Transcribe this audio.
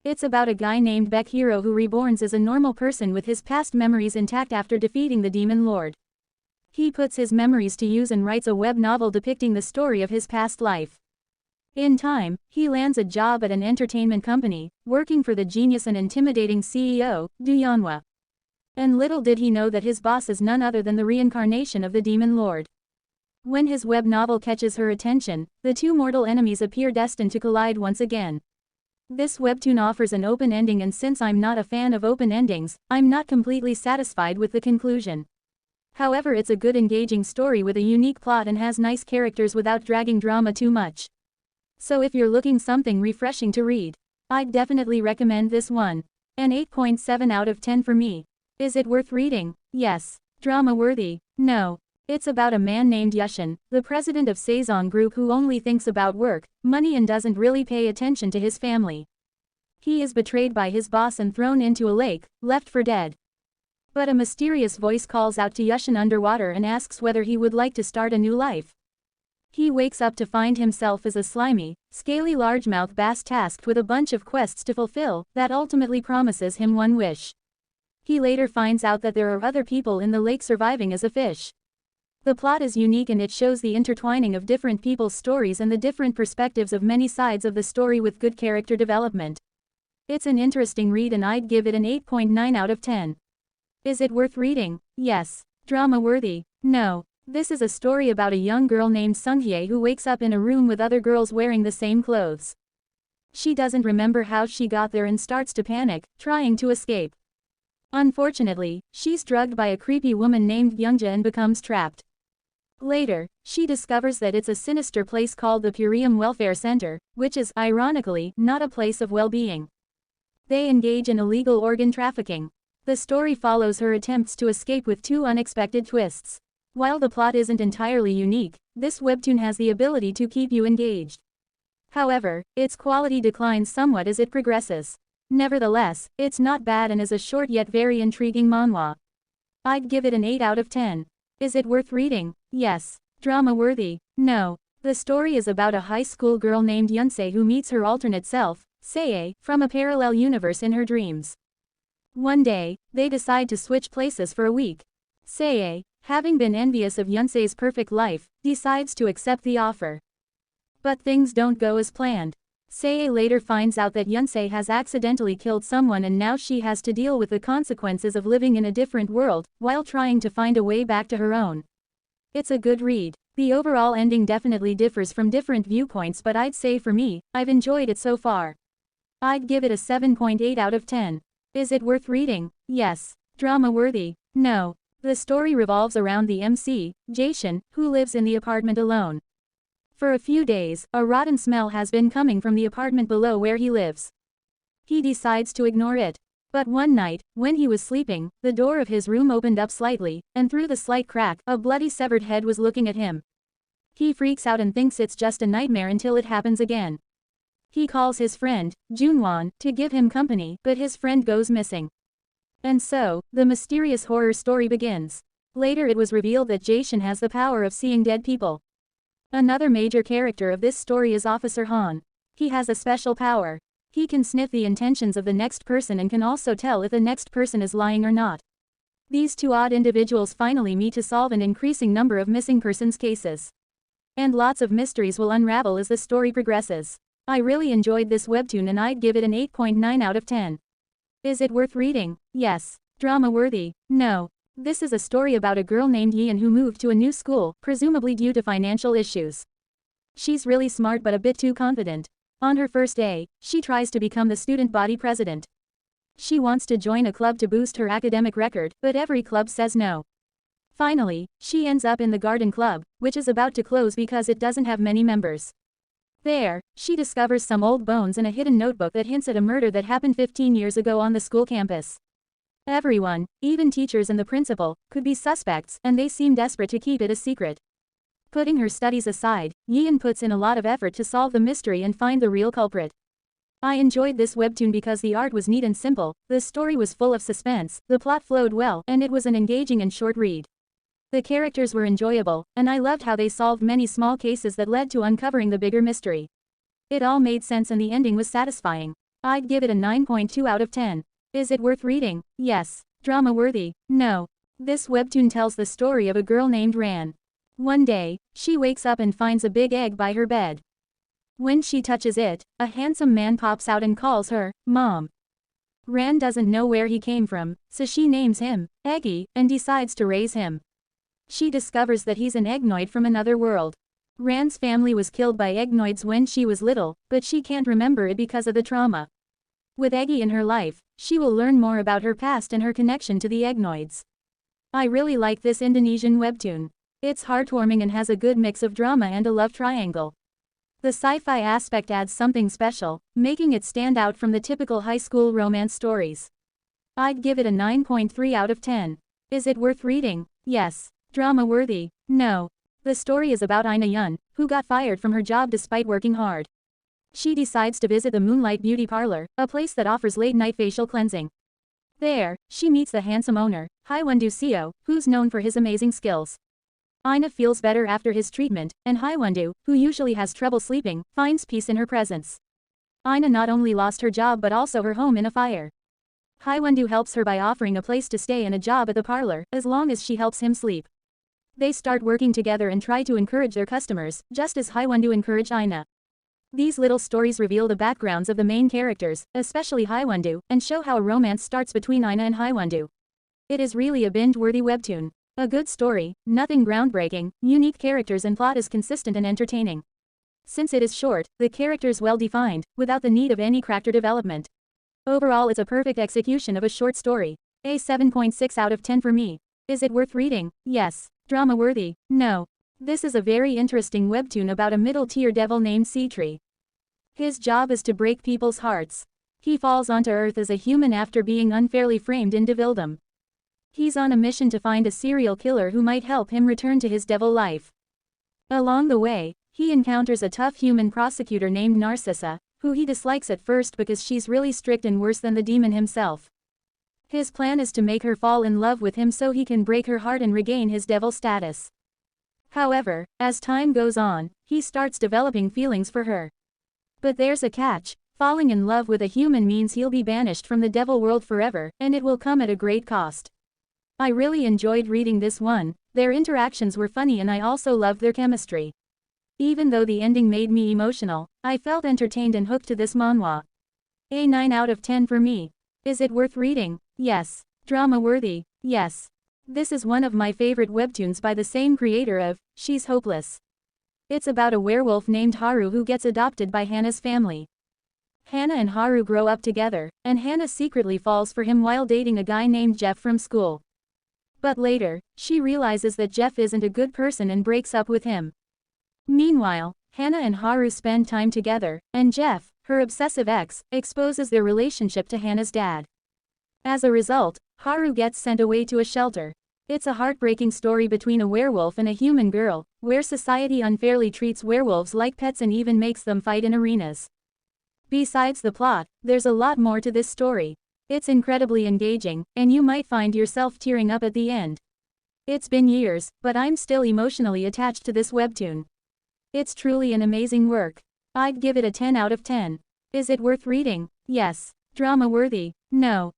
It's about a guy named Beck hero who reborns as a normal person with his past memories intact after defeating the Demon Lord. He puts his memories to use and writes a web novel depicting the story of his past life. In time, he lands a job at an entertainment company, working for the genius and intimidating CEO, Du Yanhua. And little did he know that his boss is none other than the reincarnation of the Demon Lord. When his web novel catches her attention, the two mortal enemies appear destined to collide once again. This webtoon offers an open ending, and since I'm not a fan of open endings, I'm not completely satisfied with the conclusion. However, it's a good engaging story with a unique plot and has nice characters without dragging drama too much. So if you're looking something refreshing to read, I'd definitely recommend this one. An 8.7 out of 10 for me. Is it worth reading? Yes. Drama worthy? No. It's about a man named Yushin, the president of Saison Group, who only thinks about work, money, and doesn't really pay attention to his family. He is betrayed by his boss and thrown into a lake, left for dead. But a mysterious voice calls out to Yushin underwater and asks whether he would like to start a new life. He wakes up to find himself as a slimy, scaly largemouth bass tasked with a bunch of quests to fulfill, that ultimately promises him one wish. He later finds out that there are other people in the lake surviving as a fish. The plot is unique and it shows the intertwining of different people's stories and the different perspectives of many sides of the story with good character development. It's an interesting read and I'd give it an 8.9 out of 10. Is it worth reading? Yes. Drama worthy? No. This is a story about a young girl named Sunghye who wakes up in a room with other girls wearing the same clothes. She doesn't remember how she got there and starts to panic, trying to escape. Unfortunately, she's drugged by a creepy woman named Youngja and becomes trapped. Later, she discovers that it's a sinister place called the Purium Welfare Center, which is, ironically, not a place of well-being. They engage in illegal organ trafficking. The story follows her attempts to escape with two unexpected twists. While the plot isn't entirely unique, this webtoon has the ability to keep you engaged. However, its quality declines somewhat as it progresses. Nevertheless, it's not bad and is a short yet very intriguing manhwa. I'd give it an 8 out of 10. Is it worth reading? Yes. Drama worthy? No. The story is about a high school girl named Yunsei who meets her alternate self, Seiei, from a parallel universe in her dreams. One day, they decide to switch places for a week. Seiei, having been envious of Yunsei's perfect life, decides to accept the offer. But things don't go as planned. Seiei later finds out that Yunsei has accidentally killed someone and now she has to deal with the consequences of living in a different world, while trying to find a way back to her own. It's a good read. The overall ending definitely differs from different viewpoints, but I'd say for me, I've enjoyed it so far. I'd give it a 7.8 out of 10. Is it worth reading? Yes. Drama worthy? No. The story revolves around the MC, Jason, who lives in the apartment alone. For a few days, a rotten smell has been coming from the apartment below where he lives. He decides to ignore it. But one night, when he was sleeping, the door of his room opened up slightly, and through the slight crack, a bloody severed head was looking at him. He freaks out and thinks it's just a nightmare until it happens again. He calls his friend, Junwon, to give him company, but his friend goes missing. And so, the mysterious horror story begins. Later it was revealed that Jason has the power of seeing dead people. Another major character of this story is Officer Han. He has a special power. He can sniff the intentions of the next person and can also tell if the next person is lying or not. These two odd individuals finally meet to solve an increasing number of missing persons cases. And lots of mysteries will unravel as the story progresses. I really enjoyed this webtoon and I'd give it an 8.9 out of 10. Is it worth reading? Yes. Drama worthy? No. This is a story about a girl named Yian who moved to a new school, presumably due to financial issues. She's really smart but a bit too confident. On her first day, she tries to become the student body president. She wants to join a club to boost her academic record, but every club says no. Finally, she ends up in the garden club, which is about to close because it doesn't have many members. There, she discovers some old bones and a hidden notebook that hints at a murder that happened 15 years ago on the school campus. Everyone, even teachers and the principal, could be suspects, and they seem desperate to keep it a secret. Putting her studies aside, Yian puts in a lot of effort to solve the mystery and find the real culprit. I enjoyed this webtoon because the art was neat and simple, the story was full of suspense, the plot flowed well, and it was an engaging and short read. The characters were enjoyable, and I loved how they solved many small cases that led to uncovering the bigger mystery. It all made sense and the ending was satisfying. I'd give it a 9.2 out of 10. Is it worth reading? Yes. Drama worthy? No. This webtoon tells the story of a girl named Ran. One day, she wakes up and finds a big egg by her bed. When she touches it, a handsome man pops out and calls her, Mom. Ran doesn't know where he came from, so she names him, Eggy, and decides to raise him. She discovers that he's an Eggnoid from another world. Ran's family was killed by Eggnoids when she was little, but she can't remember it because of the trauma. With Eggy in her life, she will learn more about her past and her connection to the Eggnoids. I really like this Indonesian webtoon. It's heartwarming and has a good mix of drama and a love triangle. The sci-fi aspect adds something special, making it stand out from the typical high school romance stories. I'd give it a 9.3 out of 10. Is it worth reading? Yes. Drama worthy? No. The story is about Ina Yun, who got fired from her job despite working hard. She decides to visit the Moonlight beauty parlor, a place that offers late-night facial cleansing. There, she meets the handsome owner, Haiwon Seo, who's known for his amazing skills. Ina feels better after his treatment, and Haiwon, who usually has trouble sleeping, finds peace in her presence. Ina not only lost her job but also her home in a fire. Haiwon helps her by offering a place to stay and a job at the parlor, as long as she helps him sleep. They start working together and try to encourage their customers, just as Haiwon encouraged Ina. These little stories reveal the backgrounds of the main characters, especially Haiwon, and show how a romance starts between Ina and Haiwon. It is really a binge-worthy webtoon. A good story, nothing groundbreaking, unique characters and plot is consistent and entertaining. Since it is short, the characters well defined, without the need of any character development. Overall it's a perfect execution of a short story. A 7.6 out of 10 for me. Is it worth reading? Yes. Drama worthy? No. This is a very interesting webtoon about a middle-tier devil named Seatree. His job is to break people's hearts. He falls onto Earth as a human after being unfairly framed in devildom. He's on a mission to find a serial killer who might help him return to his devil life. Along the way, he encounters a tough human prosecutor named Narcissa, who he dislikes at first because she's really strict and worse than the demon himself. His plan is to make her fall in love with him so he can break her heart and regain his devil status. However, as time goes on, he starts developing feelings for her. But there's a catch. Falling in love with a human means he'll be banished from the devil world forever, and it will come at a great cost. I really enjoyed reading this one. Their interactions were funny and I also loved their chemistry. Even though the ending made me emotional, I felt entertained and hooked to this manhwa. A 9 out of 10 for me. Is it worth reading? Yes. Drama worthy? Yes. This is one of my favorite webtoons by the same creator of She's Hopeless. It's about a werewolf named Haru who gets adopted by Hana's family. Hana and Haru grow up together, and Hana secretly falls for him while dating a guy named Jeff from school. But later, she realizes that Jeff isn't a good person and breaks up with him. Meanwhile, Hana and Haru spend time together, and Jeff, her obsessive ex, exposes their relationship to Hana's dad. As a result, Haru gets sent away to a shelter. It's a heartbreaking story between a werewolf and a human girl, where society unfairly treats werewolves like pets and even makes them fight in arenas. Besides the plot, there's a lot more to this story. It's incredibly engaging, and you might find yourself tearing up at the end. It's been years, but I'm still emotionally attached to this webtoon. It's truly an amazing work. I'd give it a 10 out of 10. Is it worth reading? Yes. Drama worthy? No.